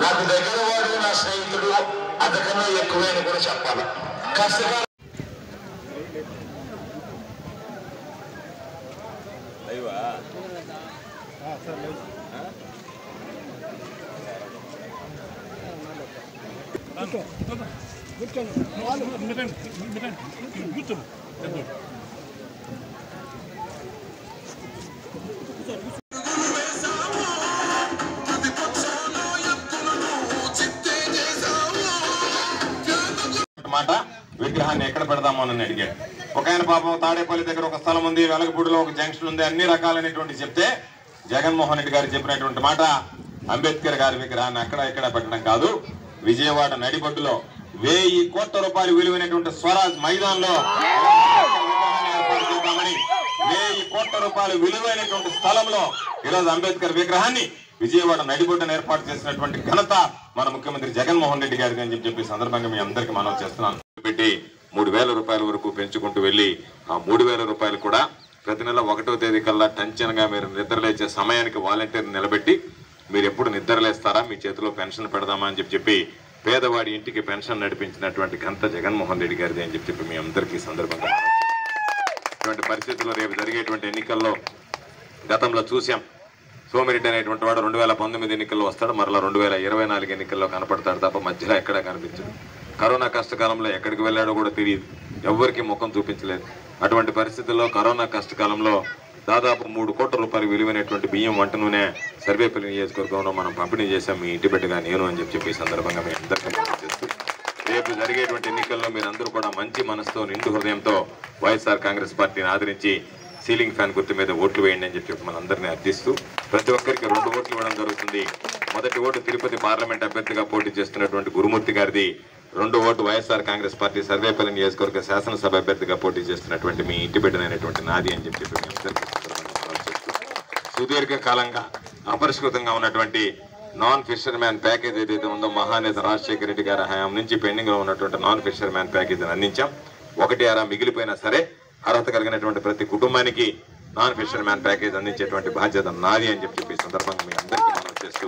నాకు దగ్గర వాడు నా స్నేహితుడు అంతకన్నా ఎక్కువైన కూడా చెప్పాలి. కష్టకాలం మాట విగ్రహాన్ని ఎక్కడ పెడదామని అడిగాడు. ఒక ఆయన పాపం తాడేపల్లి దగ్గర ఒక స్థలం ఉంది, వెలగపూడిలో ఒక జంక్షన్ ఉంది, అన్ని రకాలైనటువంటి చెప్తే జగన్మోహన్ రెడ్డి గారు చెప్పినటువంటి మాట అంబేద్కర్ గారి విగ్రహాన్ని అక్కడ ఇక్కడ పెట్టడం కాదు, విజయవాడ నడిబొడ్డులో 1000 కోట్ల రూపాయలు విలువైనటువంటి స్వరాజ్ మైదాన్లో ఏర్పాటు చేద్దామని 1000 కోట్ల రూపాయలు విలువైనటువంటి స్థలంలో ఈరోజు అంబేద్కర్ విగ్రహాన్ని విజయవాడ నడిబొడ్డును ఏర్పాటు చేసినటువంటి ఘనత మన ముఖ్యమంత్రి జగన్మోహన్ రెడ్డి గారికి అని చెప్పి సందర్భంగా మీ అందరికీ మనం చేస్తున్నాను. పెట్టి 3000 రూపాయల వరకు పెంచుకుంటూ వెళ్ళి ఆ 3000 రూపాయలు కూడా ప్రతి నెల 1వ తేదీ కల్లా టెన్షన్గా మీరు నిద్రలేచే సమయానికి వాలంటీర్ నిలబెట్టి మీరు ఎప్పుడు నిద్రలేస్తారా, మీ చేతిలో పెన్షన్ పెడదామా అని చెప్పి పేదవాడి ఇంటికి పెన్షన్ నడిపించినటువంటి ఘనత జగన్మోహన్ రెడ్డి గారిది అని చెప్పి మీ అందరికీ సందర్భంగా ఇటువంటి పరిస్థితుల్లో రేపు జరిగేటువంటి ఎన్నికల్లో గతంలో చూసాం. సోమిరెడ్డి అనేటువంటి వాడు 2019 ఎన్నికల్లో వస్తాడు, మరలా 2024 ఎన్నికల్లో కనపడతాడు తప్ప మధ్యలో ఎక్కడా కనిపించడు. కరోనా కష్టకాలంలో ఎక్కడికి వెళ్ళాడో కూడా తెలియదు, ఎవరికి ముఖం చూపించలేదు. అటువంటి పరిస్థితుల్లో కరోనా కష్టకాలంలో దాదాపు 3 కోట్ల రూపాయలు విలువైనటువంటి బియ్యం, వంట నూనె సర్వేపల్లి నియోజకవర్గంలో మనం పంపిణీ చేశాం, మీ ఇంటి బిడ్డగా నేను అని చెప్పి ఈ సందర్భంగా మీ అందరికీ చేస్తూ రేపు జరిగేటువంటి ఎన్నికల్లో మీరందరూ కూడా మంచి మనసుతో నిండు హృదయంతో వైఎస్ఆర్ కాంగ్రెస్ పార్టీని ఆదరించి సీలింగ్ ఫ్యాన్ గుర్తు మీద ఓట్లు వేయండి అని చెప్పి మనందరినీ అర్థిస్తూ ప్రతి ఒక్కరికి 2 ఓట్లు ఇవ్వడం జరుగుతుంది. మొదటి ఓటు తిరుపతి పార్లమెంట్ అభ్యర్థిగా పోటీ చేస్తున్నటువంటి గురుమూర్తి గారిది, 2వ ఓటు వైఎస్ఆర్ కాంగ్రెస్ పార్టీ సర్వేపల్లి నియోజకవర్గ శాసనసభ అభ్యర్థిగా పోటీ చేస్తున్నటువంటి మీ ఇంటి బిడ్డనైనటువంటి నాది అని చెప్పి మీ అందరికీ సుదీర్ఘకాలంగా అపరిష్కృతంగా ఉన్నటువంటి నాన్ ఫిషర్ మ్యాన్ ప్యాకేజ్ ఏదైతే ఉందో మహానేత రాజశేఖర రెడ్డి గారి హయాం నుంచి పెండింగ్ లో ఉన్నటువంటి నాన్ ఫిషర్ మ్యాన్ ప్యాకేజీని అందించాం. 1/6 మిగిలిపోయినా సరే అర్హత కలిగినటువంటి ప్రతి కుటుంబానికి నాన్ ఫిషర్ మ్యాన్ ప్యాకేజ్ అందించేటువంటి బాధ్యత నాది అని చెప్పి సందర్భంగా మీ అందరికీ మనం చేస్తూ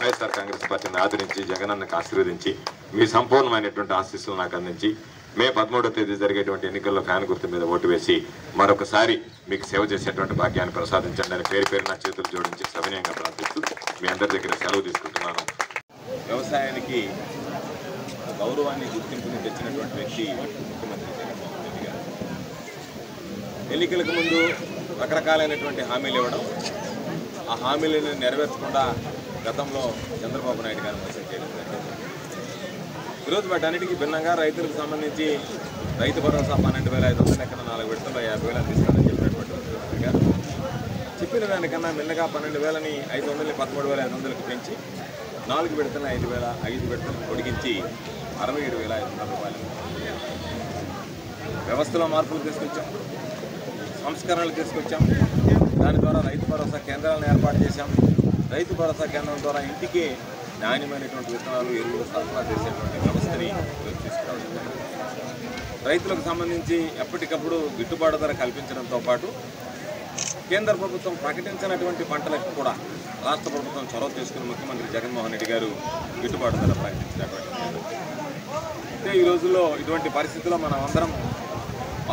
వైఎస్ఆర్ కాంగ్రెస్ పార్టీని ఆదరించి జగనన్నకు ఆశీర్వదించి మీ సంపూర్ణమైనటువంటి ఆశీస్సులు నాకు అందించి మే 13వ తేదీ జరిగేటువంటి ఎన్నికల్లో ఫ్యాన్ గుర్తు మీద ఓటు వేసి మరొకసారి మీకు సేవ చేసేటువంటి భాగ్యాన్ని ప్రసాదించండి అని పేరు నా చేతులు జోడించి సవినయంగా ప్రార్థిస్తూ మీ అందరి దగ్గర సెలవు తీసుకుంటున్నాను. వ్యవసాయానికి గౌరవాన్ని గుర్తింపుని తెచ్చినటువంటి వ్యక్తి ముఖ్యమంత్రి జగన్మోహన్ రెడ్డి గారు. ఎన్నికలకు ముందు రకరకాలైనటువంటి హామీలు ఇవ్వడం, ఆ హామీలను నెరవేర్చకుండా గతంలో చంద్రబాబు నాయుడు గారు మోసం చేయడం జరిగింది. ఈరోజు వాటన్నిటికీ భిన్నంగా రైతులకు సంబంధించి రైతు భరోసా 12,500 ఎక్కడ 4 విడతల్లో 50,000 అందిస్తానని చెప్పినటువంటి ముఖ్యమంత్రి గారు చెప్పిన దానికన్నా మిన్నగా 12,000ని 500ని 13,500కి పెంచి 4 విడతలను 5 విడతలను పొడిగించి 67,500 రూపాయలు వ్యవస్థలో మార్పులు తీసుకొచ్చాం, సంస్కరణలు తీసుకొచ్చాం. దాని ద్వారా రైతు భరోసా కేంద్రాలను ఏర్పాటు చేశాం. రైతు భరోసా కేంద్రం ద్వారా ఇంటికి నాణ్యమైనటువంటి విత్తనాలు, ఎరువులు సరఫరా చేసేటువంటి వ్యవస్థని తీసుకురావడం జరిగింది. రైతులకు సంబంధించి ఎప్పటికప్పుడు గిట్టుబాటు ధర కల్పించడంతో పాటు కేంద్ర ప్రభుత్వం ప్రకటించినటువంటి పంటలకు కూడా రాష్ట్ర ప్రభుత్వం చొరవ తీసుకుని ముఖ్యమంత్రి జగన్మోహన్ రెడ్డి గారు గిట్టుబాటు ధర ప్రకటించినటువంటి అంటే ఈ రోజుల్లో ఇటువంటి పరిస్థితుల్లో మనం అందరం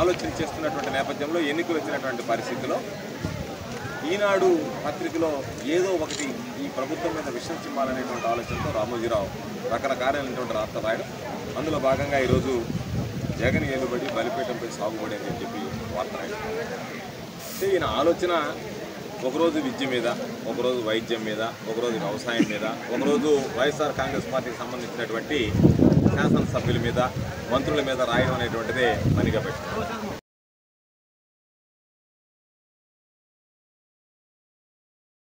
ఆలోచన చేస్తున్నటువంటి నేపథ్యంలో ఎన్నికలు వచ్చినటువంటి పరిస్థితిలో ఈనాడు పత్రికలో ఏదో ఒకటి ఈ ప్రభుత్వం మీద విషయం చిమ్మాలనేటువంటి ఆలోచనతో రామోజీరావు రకరకాలైనటువంటి రాష్ట్ర రాయడం, అందులో భాగంగా ఈరోజు జగన్ ఏలుబడి బలిపీఠంపై సాగుబడి అని చెప్పి వార్త రాయడం. అంటే ఈయన ఆలోచన ఒకరోజు విద్య మీద, ఒకరోజు వైద్యం మీద, ఒకరోజు వ్యవసాయం మీద, ఒకరోజు వైఎస్ఆర్ కాంగ్రెస్ పార్టీకి సంబంధించినటువంటి శాసనసభ్యుల మీద, మంత్రుల మీద రాయడం అనేటువంటిదే పనిగా పెట్టారు.